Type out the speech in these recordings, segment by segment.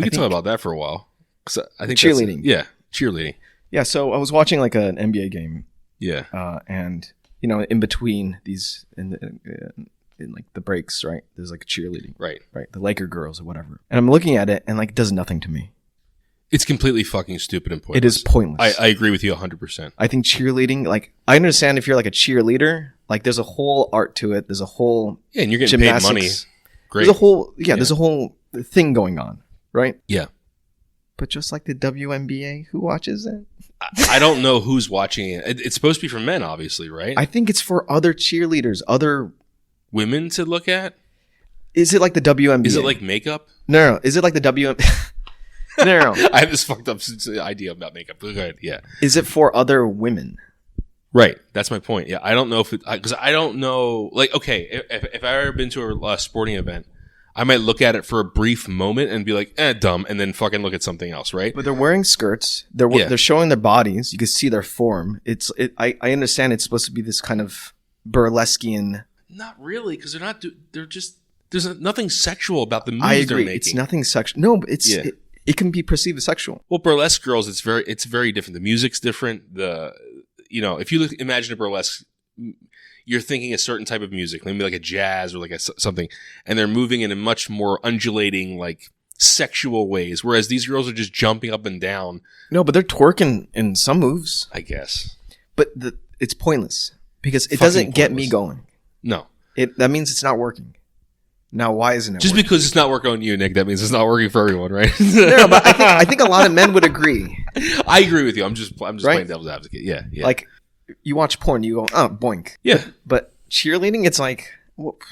We can talk about that for a while. 'Cause I think cheerleading. Cheerleading. Yeah, so I was watching like an NBA game. Yeah. And in between these in like the breaks, right? There's like cheerleading. Right. The Laker girls or whatever. And I'm looking at it and like it does nothing to me. It's completely fucking stupid and pointless. It is pointless. I agree with you 100%. I think cheerleading, like, I understand if you're like a cheerleader, like there's a whole art to it. There's a whole and you're getting paid money. Great. There's a whole thing going on, right? Yeah. But just like the WNBA, who watches it? I don't know who's watching it. It's supposed to be for men, obviously, right? I think it's for other cheerleaders, other women to look at. Is it like the WNBA? Is it like makeup? No. Is it like the WNBA? No. I have this fucked up idea about makeup. Go ahead. Yeah. Is it for other women? Right. That's my point. Yeah. I don't know if because I don't know. Like, okay, if I ever been to a sporting event, I might look at it for a brief moment and be like, dumb, and then fucking look at something else, right? But they're wearing skirts. They're showing their bodies. You can see their form. I understand it's supposed to be this kind of burlesquian. Not really, because they're not. They're just. There's nothing sexual about the moves I agree. They're making. It's nothing sexual. No, but it can be perceived as sexual. Well, burlesque girls, it's very different. The music's different. If you imagine a burlesque, you're thinking a certain type of music, maybe like a jazz or like something, and they're moving in a much more undulating, like sexual ways. Whereas these girls are just jumping up and down. No, but they're twerking in some moves, I guess. But it's pointless because it doesn't get me going. No, that means it's not working. Now, why isn't it just working? Because it's not working on you, Nick, that means it's not working for everyone, right? No, but I think a lot of men would agree. I agree with you. I'm just playing devil's advocate. Yeah. Like, you watch porn, you go, oh, boink. Yeah. But cheerleading, it's like, whoop.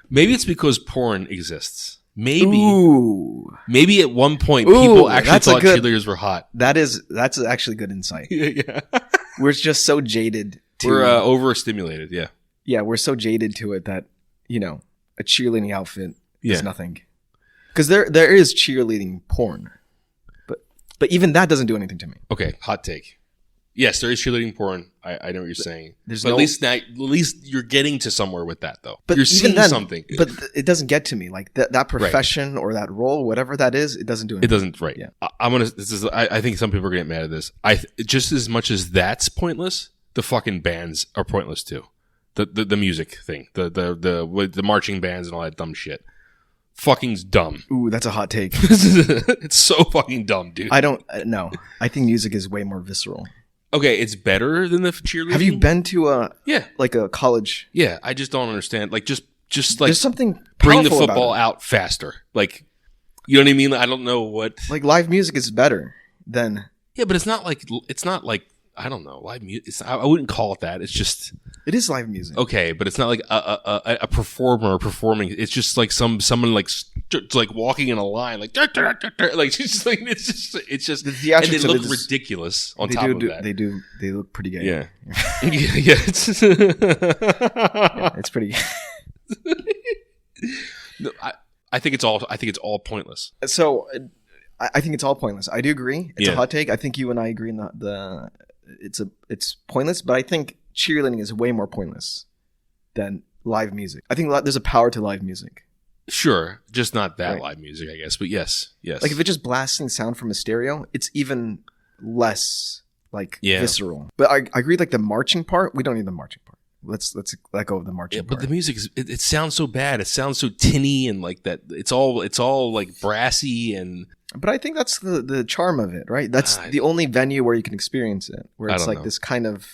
Maybe it's because porn exists. Maybe. Ooh. Maybe at one point people actually thought cheerleaders were hot. That's actually good insight. Yeah. We're just so jaded to We're overstimulated, yeah. Yeah, we're so jaded to it that, a cheerleading outfit is nothing. Because there is cheerleading porn. But even that doesn't do anything to me. Okay, hot take. Yes, there is cheerleading porn. I know what you're saying. But at least you're getting to somewhere with that, though. But you're seeing something. But it doesn't get to me. Like that profession or that role, whatever that is, it doesn't do anything. It doesn't, right. Yeah. I think some people are going to get mad at this. Just as much as that's pointless, the fucking bands are pointless too. The music thing, the marching bands and all that dumb shit. Fucking's dumb. Ooh, that's a hot take. It's so fucking dumb, dude. I don't know. I think music is way more visceral. Okay, it's better than the cheerleading. Have you been to a college? Yeah, I just don't understand. Like just like there's something bring the football out faster. Like, you know what I mean? I don't know what. Like live music is better than. Yeah, but it's not like I don't know, live music. I wouldn't call it that. It's just. It is live music. Okay, but it's not like a performer performing. It's just like someone like walking in a line, like like it's just the theatrics, and they look ridiculous on top of that. They look pretty gay. Yeah, yeah. It's pretty. No, I think it's all pointless. So, I think it's all pointless. I do agree. It's a hot take. I think you and I agree in it's pointless, but I think cheerleading is way more pointless than live music. I think there's a power to live music. Sure, just not that live music, I guess. But yes. Like if it's just blasting sound from a stereo, it's even less visceral. But I agree. Like the marching part, we don't need the marching part. Let's let go of the marching part. But the music it sounds so bad. It sounds so tinny and like that. It's all like brassy and. But I think that's the charm of it, right? That's the only venue where you can experience it, where it's like this kind of.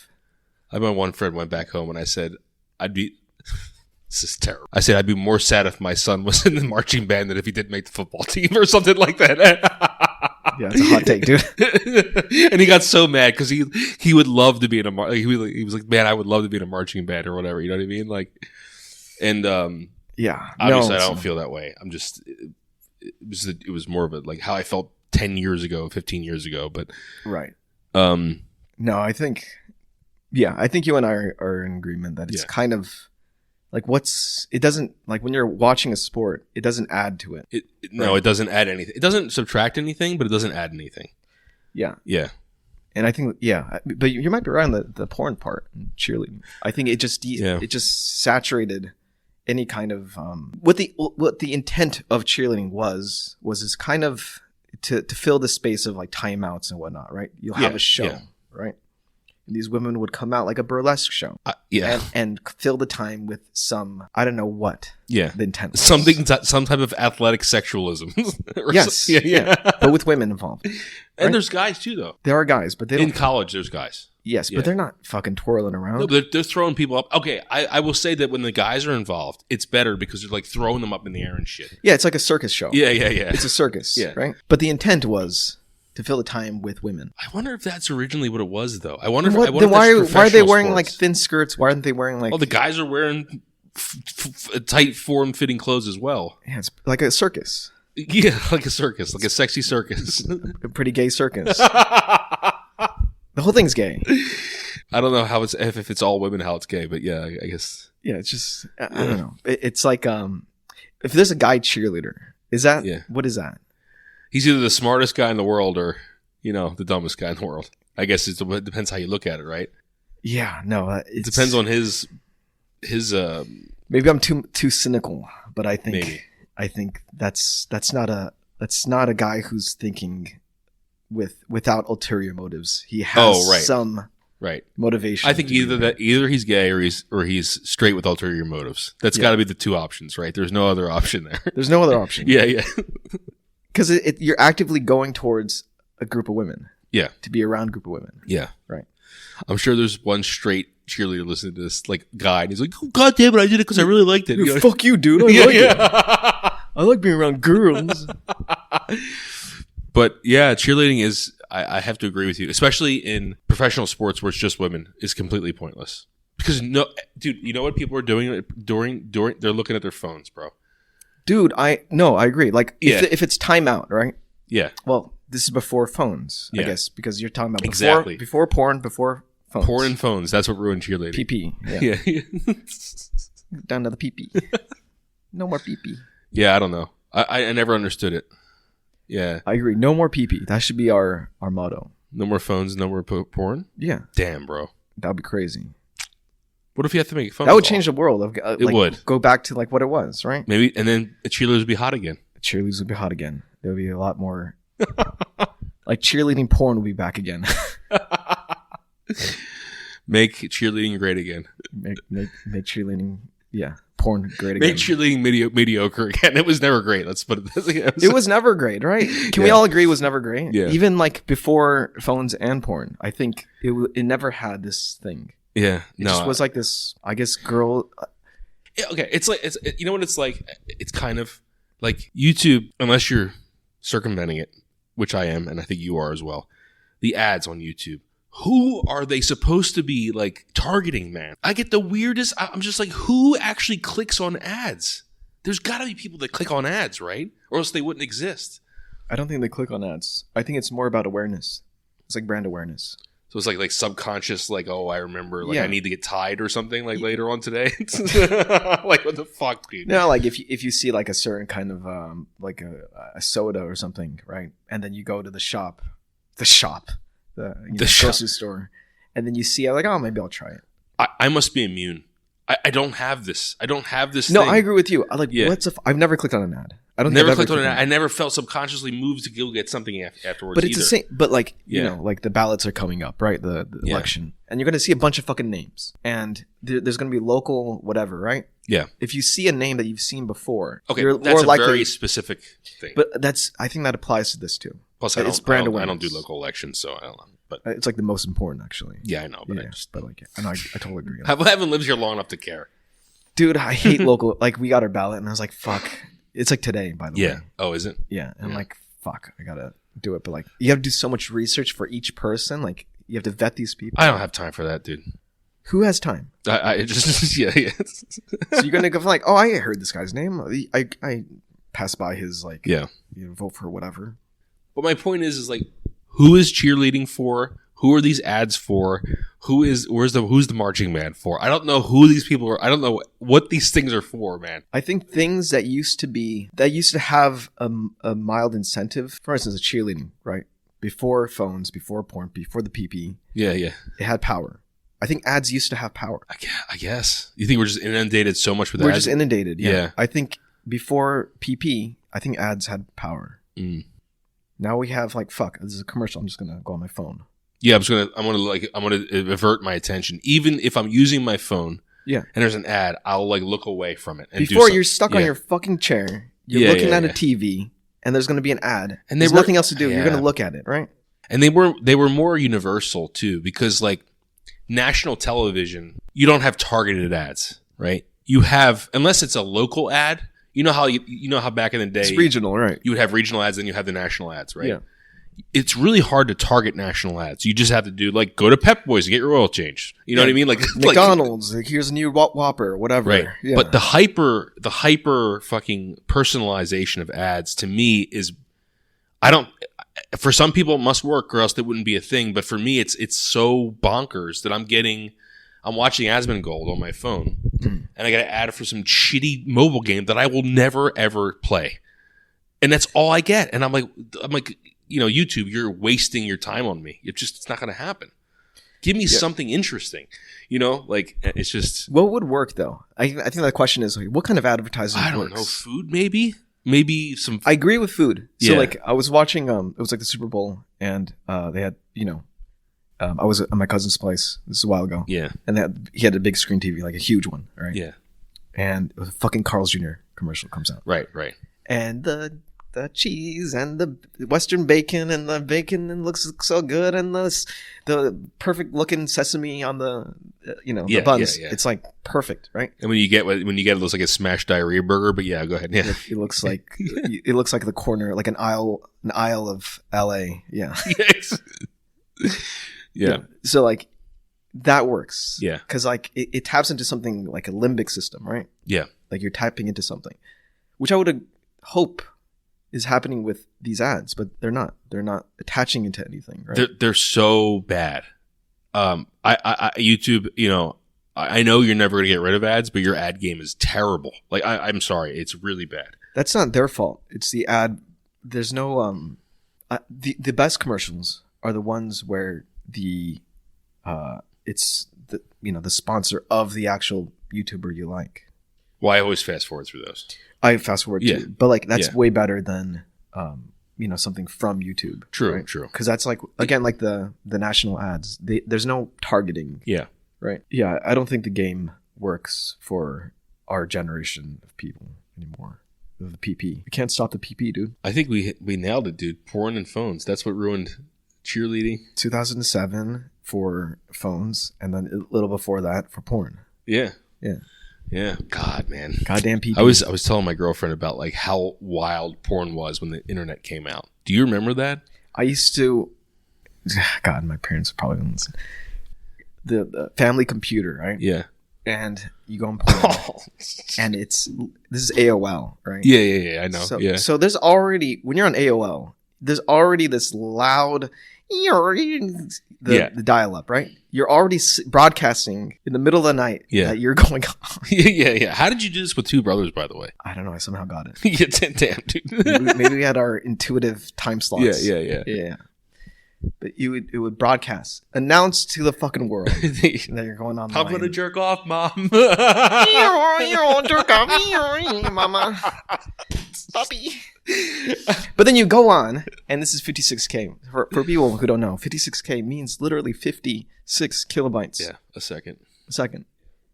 I remember one friend went back home and I said, this is terrible. I said, I'd be more sad if my son was in the marching band than if he didn't make the football team or something like that. Yeah, it's a hot take, dude. And he got so mad because he would love to be in a he was like, man, I would love to be in a marching band or whatever. You know what I mean? Like, and yeah, obviously I don't feel that way. I'm just, it was more of a like how I felt 10 years ago, 15 years ago, but right. No, I think you and I are in agreement that it's kind of like it doesn't like when you're watching a sport, it doesn't add to it. No, it doesn't add anything. It doesn't subtract anything, but it doesn't add anything. Yeah. Yeah. And I think, but you might be right on the porn part, cheerleading. I think it just saturated any kind of what the intent of cheerleading was this kind of to fill the space of like timeouts and whatnot, right? You'll have a show, right? And these women would come out like a burlesque show, and fill the time with some, I don't know what, the intent was. Some type of athletic sexualism. Yes, but with women involved. And right? there's guys too, though. There are guys, but they don't. In college, there's guys. Yes, but they're not fucking twirling around. No, they're throwing people up. Okay, I will say that when the guys are involved, it's better because they're like throwing them up in the air and shit. Yeah, it's like a circus show. Yeah. It's a circus, right? But the intent was to fill the time with women. I wonder if that's originally what it was, though. I wonder. Why are they wearing like thin skirts? Why aren't they wearing like? Oh, the guys are wearing tight, form-fitting clothes as well. Yeah, it's like a circus. Yeah, like a circus, like a sexy circus. A pretty gay circus. The whole thing's gay. I don't know how it's if it's all women how it's gay, but yeah, I guess. Yeah, it's just I don't know. It's like if there's a guy cheerleader, is that what is that? He's either the smartest guy in the world or the dumbest guy in the world. I guess it depends how you look at it, right? Yeah, no, it depends on his. Maybe I'm too cynical, but I think that's not a guy who's thinking without ulterior motives. He has some motivation. I think either he's gay or he's straight with ulterior motives. That's got to be the two options, right? There's no other option there. There's no other option. Yeah. Because you're actively going towards a group of women. Yeah. To be around a group of women. Yeah. Right. I'm sure there's one straight cheerleader listening to this like guy, and he's like, "Oh, God damn it, I did it because I really liked it." Dude, fuck you, dude. I like it. I like being around girls. But yeah, cheerleading is. I have to agree with you, especially in professional sports where it's just women, is completely pointless. Because dude, you know what people are doing during they're looking at their phones, bro. Dude, I agree. Like if it's timeout, right? Yeah. Well, this is before phones, I guess, because you're talking about before porn, before phones. Porn and phones. That's what ruined cheerleading. PP. Yeah. Down to the PP. No more PP. Yeah, I don't know. I never understood it. Yeah. I agree. No more PP. That should be our motto. No more phones, no more porn? Yeah. Damn, bro. That would be crazy. What if you have to make a phone That would call? change the world. It would. Go back to like what it was, right? Maybe, and then the cheerleaders would be hot again. Cheerleaders would be hot again. There would be a lot more... like cheerleading porn will be back again. Make cheerleading great again. Make cheerleading, porn great again. Make cheerleading mediocre again. It was never great. Let's put it this way. It was never great, right? Can we all agree it was never great? Yeah. Even like before phones and porn, I think it never had this thing. Yeah. It just was like this, I guess, girl. Okay. It's like, you know what it's like? It's kind of like YouTube, unless you're circumventing it, which I am, and I think you are as well. The ads on YouTube. Who are they supposed to be like targeting, man? I get the weirdest. I'm just like, who actually clicks on ads? There's got to be people that click on ads, right? Or else they wouldn't exist. I don't think they click on ads. I think it's more about awareness. It's like brand awareness. So it's like subconscious, like, oh, I remember, like I need to get tied or something, like later on today. Like, what the fuck, dude? No, like if you see like a certain kind of like a soda or something, right? And then you go to the grocery store, and then you see like, oh, maybe I'll try it. I must be immune. I don't have this. I don't have this. No, thing. I agree with you. I've never clicked on an ad. I don't never clicked on an ad. I never felt subconsciously moved to go get something afterwards. But it's the same. But like you know, like the ballots are coming up, right? The election, and you're going to see a bunch of fucking names, and there's going to be local whatever, right? Yeah. If you see a name that you've seen before, okay, that's a very specific thing. But I think that applies to this too. Plus, I don't do local elections, so I don't know. But it's like the most important, actually. Yeah, I know. But I totally agree. I haven't lived here long enough to care. Dude, I hate local. Like, we got our ballot, and I was like, fuck. It's like today, by the way. Yeah. Oh, is it? Yeah. And I'm like, fuck, I gotta do it. But like, you have to do so much research for each person. Like, you have to vet these people. I don't have time for that, dude. Who has time? I just yeah. So you're gonna go like, oh, I heard this guy's name. I pass by his like, vote for whatever. But my point is like, who is cheerleading for? Who are these ads for? Who's the marching band for? I don't know who these people are. I don't know what these things are for, man. I think things that used to have a mild incentive. For instance, a cheerleading, right? Before phones, before porn, before the PP. Yeah. It had power. I think ads used to have power. I guess. You think we're just inundated so much with ads? We're just inundated, yeah. I think before PP, I think ads had power. Now we have like, fuck, this is a commercial. I'm just gonna go on my phone. Yeah, I'm gonna avert my attention, even if I'm using my phone. Yeah. And there's an ad, I'll like look away from it. And before you're stuck on your fucking chair, you're looking at a TV, and there's gonna be an ad, and there's nothing else to do. You're gonna look at it, right? And they were more universal too, because like national television, you don't have targeted ads, right? You have, unless it's a local ad. You know how back in the day it's regional, right? You would have regional ads, and you have the national ads, right? Yeah. It's really hard to target national ads. You just have to do like go to Pep Boys and get your oil changed. You know what I mean? Like McDonald's, like, here's a new Whopper, whatever. Right. Yeah. But the hyper fucking personalization of ads to me is, for some people it must work or else it wouldn't be a thing. But for me, it's so bonkers that I'm watching Asmongold on my phone, and I got an ad for some shitty mobile game that I will never ever play, and that's all I get. And I'm like, YouTube, you're wasting your time on me. It's not going to happen. Give me something interesting, like it's just. What would work though? I think the question is like, what kind of advertising? I don't know. Food, maybe some. I agree with food. So like, I was watching. It was like the Super Bowl, and they had I was at my cousin's place. This is a while ago. Yeah. And he had a big screen TV, like a huge one, right? Yeah. And a fucking Carl's Jr. commercial comes out. Right. And the cheese and the Western bacon and the bacon and looks so good, and the perfect looking sesame on the the buns. Yeah. It's like perfect, right? And when you get it looks like a smashed diarrhea burger, but yeah, go ahead. Yeah. It looks like the corner, like an aisle of LA. Yeah. Yes. Yeah. So like that works. Yeah. Because like it taps into something like a limbic system, right? Yeah. Like you're tapping into something, which I would hope is happening with these ads, but they're not. They're not attaching into anything, right? They're so bad. I YouTube, I know you're never going to get rid of ads, but your ad game is terrible. Like I'm sorry, it's really bad. That's not their fault. It's the ad. There's no the best commercials are the ones where it's the sponsor of the actual YouTuber you like. Well, I always fast forward through those. I fast forward too, but like that's way better than something from YouTube. True, right? true. Because that's like again like the national ads. There's no targeting. Yeah, right. Yeah, I don't think the game works for our generation of people anymore. The PP. We can't stop the PP, dude. I think we nailed it, dude. Porn and phones. That's what ruined cheerleading. 2007 for phones, and then a little before that for porn. Yeah. Yeah. Yeah. God, man. Goddamn PP. I was telling my girlfriend about like how wild porn was when the internet came out. Do you remember that? I used to. God, my parents probably don't listen. The family computer, right? Yeah. And you go on porn, and this is AOL, right? Yeah. I know. So there's already, when you're on AOL, there's already this loud, the dial-up, right? You're already broadcasting in the middle of the night that you're going on. Yeah. How did you do this with two brothers, by the way? I don't know. I somehow got it. Yeah, damn, dude. Maybe we had our intuitive time slots. Yeah. But it would broadcast, announce to the fucking world that you're going on. I'm gonna jerk off, mom. You jerk off, mama, puppy. But then you go on, and this is 56K. For people who don't know, 56K means literally 56 kilobytes. Yeah, a second.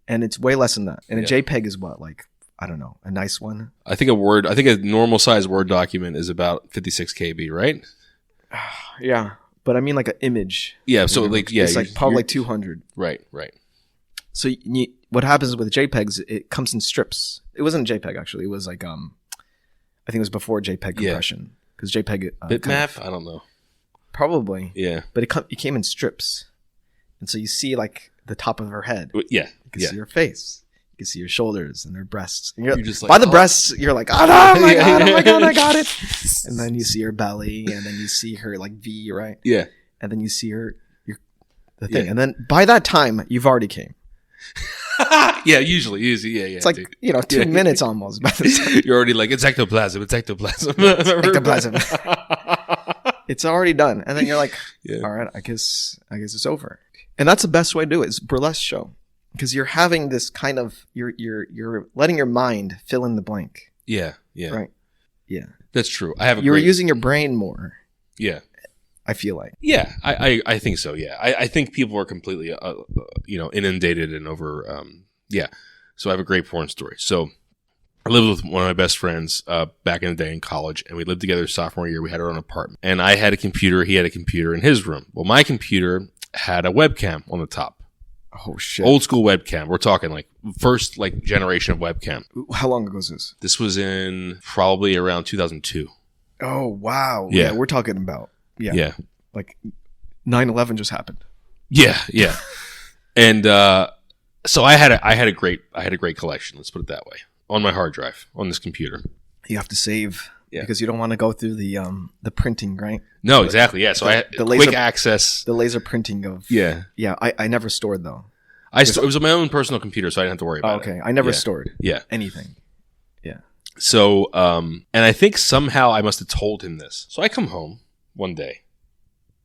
And it's way less than that. And a JPEG is what, like, I don't know, a nice one. I think a normal size Word document is about 56 KB, right? Yeah. But I mean like an image. Yeah, so like it's like probably like 200. Right. So what happens with JPEGs? It comes in strips. It wasn't a JPEG actually. It was like I think it was before JPEG compression because JPEG bitmap. I don't know. Probably. Yeah. But it came in strips, and so you see like the top of her head. Yeah. You can see her face. You can see her shoulders and her breasts. And you're just like, by the breasts, you're like, oh my god, I got it. And then you see her belly, and then you see her like V, right? Yeah. And then you see the thing, and then by that time, you've already came. Yeah, usually, yeah. It's like 2 minutes almost. You're already like, it's ectoplasm. Ectoplasm. It's already done, and then you're like, all right, I guess it's over. And that's the best way to do it. It's a burlesque show. Because you're having this kind of you're letting your mind fill in the blank. Yeah. Right. Yeah. That's true. You're using your brain more. Yeah. I feel like. Yeah, I think so. Yeah, I think people are completely, inundated and over. Yeah, so I have a great porn story. So I lived with one of my best friends back in the day in college, and we lived together sophomore year. We had our own apartment, and I had a computer. He had a computer in his room. Well, my computer had a webcam on the top. Oh shit! Old school webcam. We're talking like first like generation of webcam. How long ago was this? This was in probably around 2002. Oh wow! Yeah, we're talking about yeah. Like 9/11 just happened. Yeah. And so I had a great collection, let's put it that way, on my hard drive on this computer. You have to save because you don't want to go through the printing, right? No, exactly. Yeah, so I had quick access. The laser printing of I never stored though. It was my own personal computer, so I didn't have to worry about it. Okay, I never stored anything. Yeah. So and I think somehow I must have told him this. So I come home one day.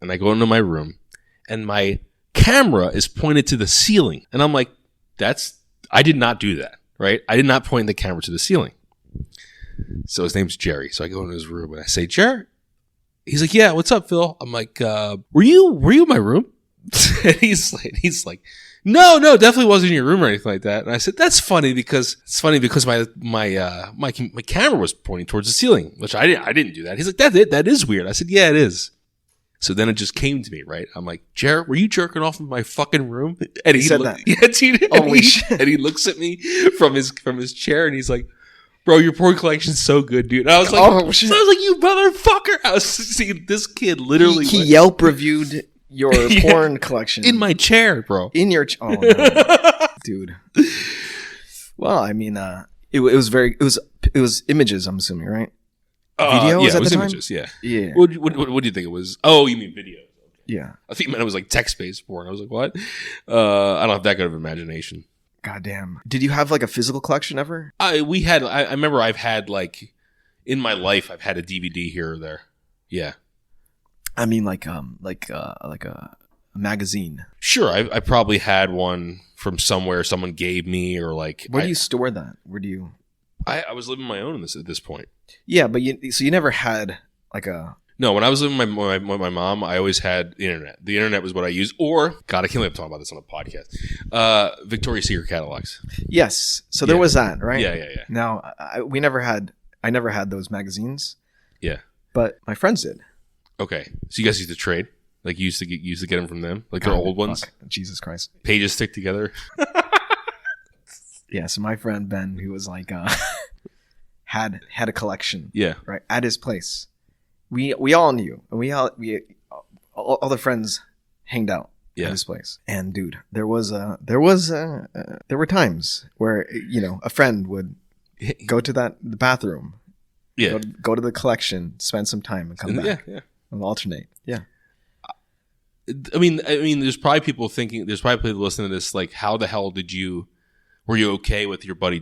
And I go into my room, and my camera is pointed to the ceiling. And I'm like, I did not do that, right? I did not point the camera to the ceiling. So his name's Jerry. So I go into his room, and I say, Jerry? He's like, yeah, what's up, Phil? I'm like, were you in my room? And he's like, no, definitely wasn't in your room or anything like that. And I said, that's funny because my camera was pointing towards the ceiling, which I didn't do that. He's like, that is weird. I said, yeah, it is. So then it just came to me, right? I'm like, Jared, were you jerking off in my fucking room? And he said that. Yes, he did. Holy shit. And he looks at me from his chair, and he's like, bro, your porn collection's so good, dude. And I was like, shit. you motherfucker. I was seeing this kid literally. He Yelp reviewed your porn collection. In my chair, bro. In your oh no. Dude. Well, I mean, it was images, I'm assuming, right? Video was at the time? Images, yeah. Yeah. What do you think it was? Oh, you mean video? Okay. Yeah. I think it was like text-based porn. I was like, what? I don't have that good of imagination. God damn. Did you have like a physical collection ever? I remember I've had like in my life I've had a DVD here or there. Yeah. I mean like a magazine. Sure, I probably had one from somewhere someone gave me or like. Where do you store that? Where do you? I was living my own at this point. Yeah, but you never had like a. No, when I was living with my mom, I always had the internet. The internet was what I used. Or, God, I can't believe I'm talking about this on a podcast. Victoria's Secret catalogs. Yes, so there was that, right? Yeah. Now, I never had those magazines. Yeah, but my friends did. Okay, so you guys used to trade, like you used to get them from them, like their old ones. Jesus Christ, pages stick together. Yeah, so my friend Ben, who was like, had a collection. Yeah, right at his place. We all knew, and all the friends hanged out at his place. And dude, there were times where a friend would go to the bathroom, go to the collection, spend some time, and come back, and alternate. Yeah. I mean, there's probably people listening to this, like, how the hell were you okay with your buddy?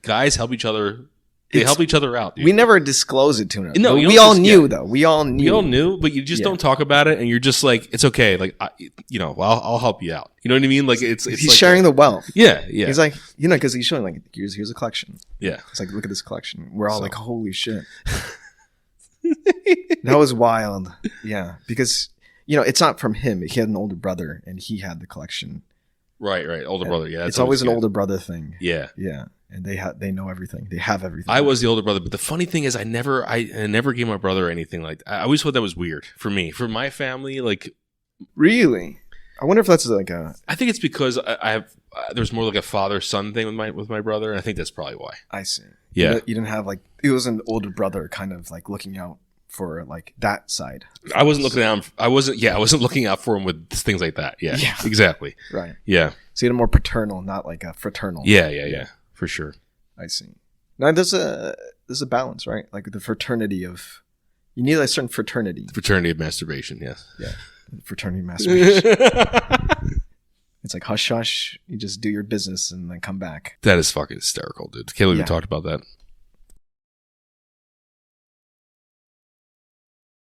Guys help each other. They help each other out, dude. We never disclose it to him. No, we all knew, though. We all knew, but you just don't talk about it, and you're just like, it's okay. Like, I'll help you out. You know what I mean? Like, it's he's like, sharing the wealth. Yeah. He's like, because he's showing like, here's a collection. Yeah. It's like, look at this collection. We're all like, holy shit. That was wild. Yeah, because it's not from him. He had an older brother, and he had the collection. Right. Older brother. Yeah. It's always an older brother thing. Yeah. Yeah. And they know everything. They have everything. I was the older brother, but the funny thing is, I never gave my brother anything like that. I always thought that was weird for me, for my family. Like, really, I wonder if that's like a. I think it's because I have. There's more like a father-son thing with my brother, and I think that's probably why. I see. Yeah, you didn't have like it was an older brother kind of like looking out for like that side. I wasn't looking out. I wasn't looking out for him with things like that. Yeah. Exactly. Right. Yeah. So you had a more paternal, not like a fraternal. Yeah. For sure. I see. Now there's a balance, right? Like the fraternity of, you need a certain fraternity. The fraternity of masturbation, yes. Yeah. Fraternity of masturbation. It's like hush hush. You just do your business and then come back. That is fucking hysterical, dude. Can't believe we talked about that.